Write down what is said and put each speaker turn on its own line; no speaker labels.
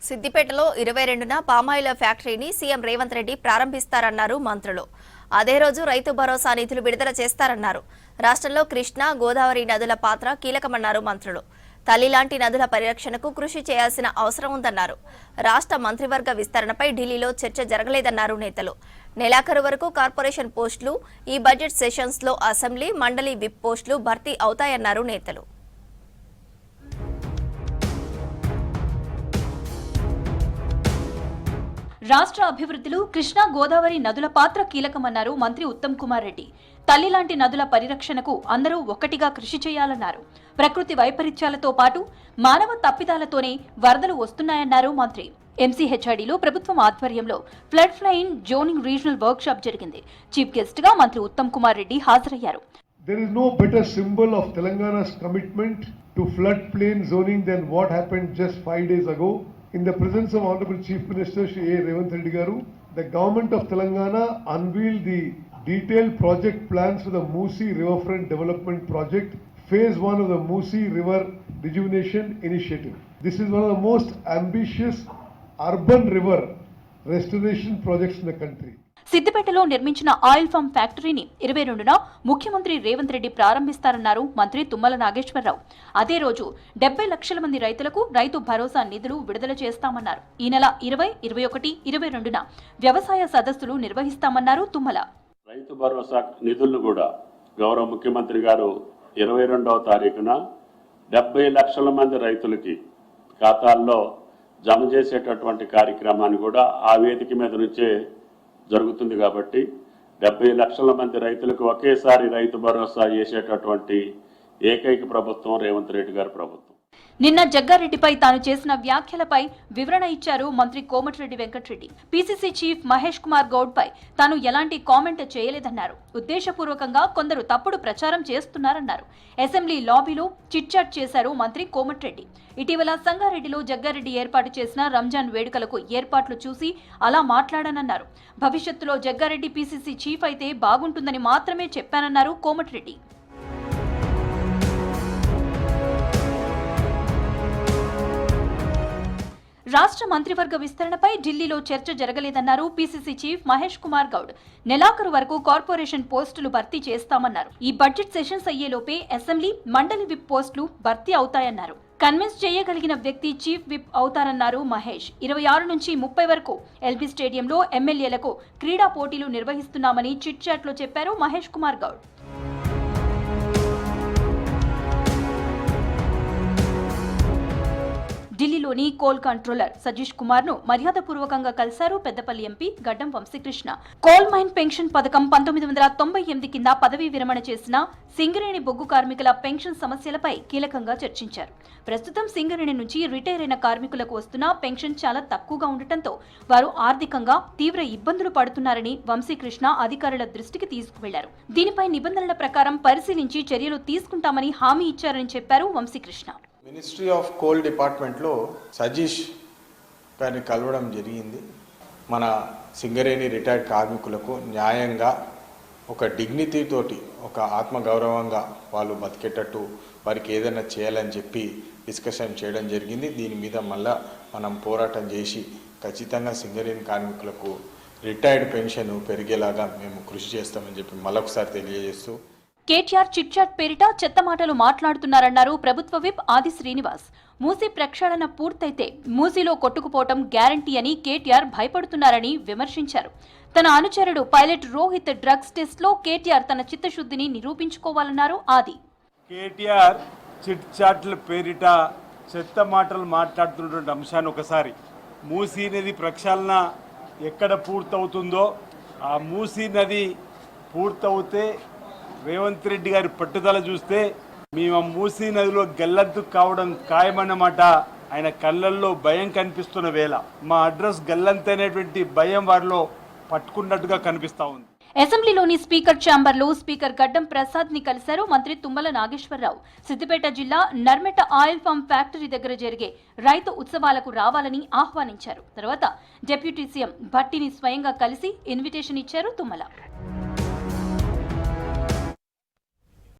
సిద్దిపేటలో 22న పామాయిల్ ఫ్యాక్టరీని సీఎం రేవంత్ రెడ్డి ప్రారంభిస్తారన్నారు మంత్రులు. అదే రోజు రైతు భరోసా నిధులు విడుదల చేస్తారన్నారు. రాష్ట్రంలో కృష్ణా, గోదావరి నదుల పాత్ర కీలకమన్నారు మంత్రులు. తల్లి లాంటి నదుల పరిరక్షణకు కృషి చేయాల్సిన అవసరం ఉందన్నారు. రాష్ట్ర మంత్రివర్గ విస్తరణపై ఢిల్లీలో చర్చ జరగలేదన్నారు నేతలు. నెలాఖరు వరకు కార్పొరేషన్ పోస్టులు, ఈ బడ్జెట్ సెషన్స్ లో అసెంబ్లీ, మండలి విప్ పోస్టులు భర్తీ అవుతాయన్నారు నేతలు.
రాష్ట్ర అభివృద్ధిలో కృష్ణా, గోదావరి నదుల పాత్ర కీలకమన్నారు మంత్రి ఉత్తమ్ కుమార్ రెడ్డి. తల్లి లాంటి నదుల పరిరక్షణకు అందరూ ఒక్కటిగా కృషి చేయాలన్నారు. ప్రకృతి వైపరీత్యాలతో పాటు మానవ తప్పిదాలతోనే వరదలు వస్తున్నాయన్నారు మంత్రి. ఎంసీహెచ్ఐడిలో ప్రభుత్వం ఆధ్వర్యంలో flood plain zoning regional workshop జరిగింది. చీఫ్ గెస్ట్ గా మంత్రి ఉత్తమ్ కుమార్ రెడ్డి హాజరయ్యారు.
There is no better symbol of Telangana's commitment to floodplain zoning than what happened just 5 days ago. In the presence of Honorable Chief Minister Shri A. Revanth Reddy Garu, the government of Telangana unveiled the detailed project plans for the Moosi Riverfront Development Project, Phase 1 of the Moosi River Rejuvenation Initiative. This is one of the most ambitious urban river restoration projects in the country.
సిద్దిపేటలో నిర్మించిన oil form ఫ్యాక్టరీని 22న ముఖ్యమంత్రి రేవంత్ రెడ్డి ప్రారంభిస్తారన్నారు మంత్రి తుమ్మల నాగేశ్వరరావు. అదే రోజు 70 లక్షల మంది రైతులకు రైతు భరోసా నిధులు విడుదల చేస్తామన్నారు. ఈ నెల 20, 21, 22న వ్యవసాయ సదస్సులు నిర్వహిస్తామన్నారు తుమ్మల.
రైతు భరోసా నిధులను కూడా గౌరవ ముఖ్యమంత్రి గారు 22వ తారీఖున 70 లక్షల మంది రైతులకి ఖాతాల్లో జమ చేసేటటువంటి కార్యక్రమాన్ని కూడా ఆ వేదిక మీద నుంచే జరుగుతుంది. కాబట్టి 70 లక్షల మంది రైతులకు ఒకేసారి రైతు భరోసా చేసేటటువంటి ఏకైక ప్రభుత్వం రేవంత్ రెడ్డి గారి ప్రభుత్వం.
నిన్న జగ్గారెడ్డిపై తాను చేసిన వ్యాఖ్యలపై వివరణ ఇచ్చారు మంత్రి కోమటిరెడ్డి వెంకటరెడ్డి. పీసీసీ చీఫ్ మహేష్ కుమార్ గౌడ్ పై తాను ఎలాంటి కామెంట్ చేయలేదన్నారు. ఉద్దేశపూర్వకంగా కొందరు తప్పుడు ప్రచారం చేస్తున్నారన్నారు. అసెంబ్లీ లాబీలో చిట్ చాట్ చేశారు మంత్రి కోమటిరెడ్డి. ఇటీవల సంగారెడ్డిలో జగ్గారెడ్డి ఏర్పాటు చేసిన రంజాన్ వేడుకలకు ఏర్పాట్లు చూసి అలా మాట్లాడానన్నారు. భవిష్యత్తులో జగ్గారెడ్డి పీసీసీ చీఫ్ అయితే బాగుంటుందని మాత్రమే చెప్పానన్నారు కోమటిరెడ్డి. రాష్ట్ర మంత్రివర్గ విస్తరణపై ఢిల్లీలో చర్చ జరగలేదన్నారు పీసీసీ చీఫ్ మహేష్ కుమార్ గౌడ్. నెలాఖరు వరకు కార్పొరేషన్ పోస్టులు భర్తీ చేస్తామన్నారు. ఈ బడ్జెట్ సెషన్స్ అయ్యేలోపే అసెంబ్లీ, మండలి విప్ పోస్టులు భర్తీ అవుతాయన్నారు. కన్విన్స్ చేయగలిగిన వ్యక్తి చీఫ్ విప్ అవుతారన్నారు మహేష్. 26 నుంచి 30 వరకు ఎల్బీ స్టేడియంలో ఎమ్మెల్యేలకు క్రీడా పోటీలు నిర్వహిస్తున్నామని చిట్ చాట్లో చెప్పారు మహేష్ కుమార్ గౌడ్. ఢిల్లీలోని కోల్ కంట్రోలర్ సజీష్ కుమార్ ను మర్యాదపూర్వకంగా కలిశారు పెద్దపల్లి ఎంపీ గడ్డం వంశీకృష్ణ. కోల్ మైన్ పెన్షన్ పథకం 1998 కింద పదవీ విరమణ చేసిన సింగరేణి బొగ్గు కార్మికుల పెన్షన్ సమస్యలపై కీలకంగా చర్చించారు. ప్రస్తుతం సింగరేణి నుంచి రిటైర్ అయిన కార్మికులకు వస్తున్న పెన్షన్ చాలా తక్కువగా ఉండటంతో వారు ఆర్థికంగా తీవ్ర ఇబ్బందులు పడుతున్నారని వంశీకృష్ణ అధికారుల దృష్టికి తీసుకువెళ్లారు. దీనిపై నిబంధనల ప్రకారం పరిశీలించి చర్యలు తీసుకుంటామని హామీ ఇచ్చారని చెప్పారు వంశీకృష్ణ.
మినిస్ట్రీ ఆఫ్ కోల్ డిపార్ట్మెంట్లో సజీష్ గారిని కలవడం జరిగింది. మన సింగరేణి రిటైర్డ్ కార్మికులకు న్యాయంగా ఒక డిగ్నిటీ తోటి, ఒక ఆత్మగౌరవంగా వాళ్ళు బతికేటట్టు వారికి ఏదైనా చేయాలని చెప్పి డిస్కషన్ చేయడం జరిగింది. దీని మీద మళ్ళా మనం పోరాటం చేసి ఖచ్చితంగా సింగరేణి కార్మికులకు రిటైర్డ్ పెన్షన్ పెరిగేలాగా మేము కృషి చేస్తామని చెప్పి మళ్ళొకసారి తెలియజేస్తూ,
కేటీఆర్ చిట్ చాట్ పేరిట చెత్త మాటలు మాట్లాడుతున్నారన్నారు ప్రభుత్వ విప్ ఆది శ్రీనివాస్. మూసీ ప్రక్షాళన పూర్తయితే మూసీలో కొట్టుకుపోవటం గ్యారంటీ అని కేటీఆర్ భయపడుతున్నారని విమర్శించారు. తన అనుచరుడు పైలట్ రోహిత్ డ్రగ్స్ టెస్ట్ లో కేటీఆర్ తన చిత్తశుద్ధిని నిరూపించుకోవాలన్నారు ఆది.
కేటీఆర్ చిట్ చాట్ల పేరిట చెత్త మాటలు మాట్లాడుతున్నటువంటి అంశాన్ని ఒకసారి, మూసీ నది ప్రక్షాళన ఎక్కడ పూర్తవుతుందో ఆ మూసీ నది పూర్తవుతే రేవంత్ రెడ్డి గారి పట్టుదల చూస్తే మేము మూసీ నదిలో గల్లంతు కావడం ఖాయమన్నమాట. ఆయన కళ్ళల్లో భయం కనిపిస్తున్న వేళ మా అడ్రస్ గల్లంతు అనేటువంటి భయం వారిలో పట్టుకున్నట్టుగా కనిపిస్తా ఉంది.
అసెంబ్లీలోని స్పీకర్ ఛాంబర్లో స్పీకర్ గడ్డం ప్రసాద్ ని కలిశారు మంత్రి తుమ్మల నాగేశ్వరరావు. సిద్దిపేట జిల్లా నర్మెట ఆయిల్ ఫామ్ ఫ్యాక్టరీ దగ్గర జరిగే రైతు ఉత్సవాలకు రావాలని ఆహ్వానించారు. తర్వాత డిప్యూటీ సీఎం భట్టిని స్వయంగా కలిసి ఇన్విటేషన్ ఇచ్చారు తుమ్మల.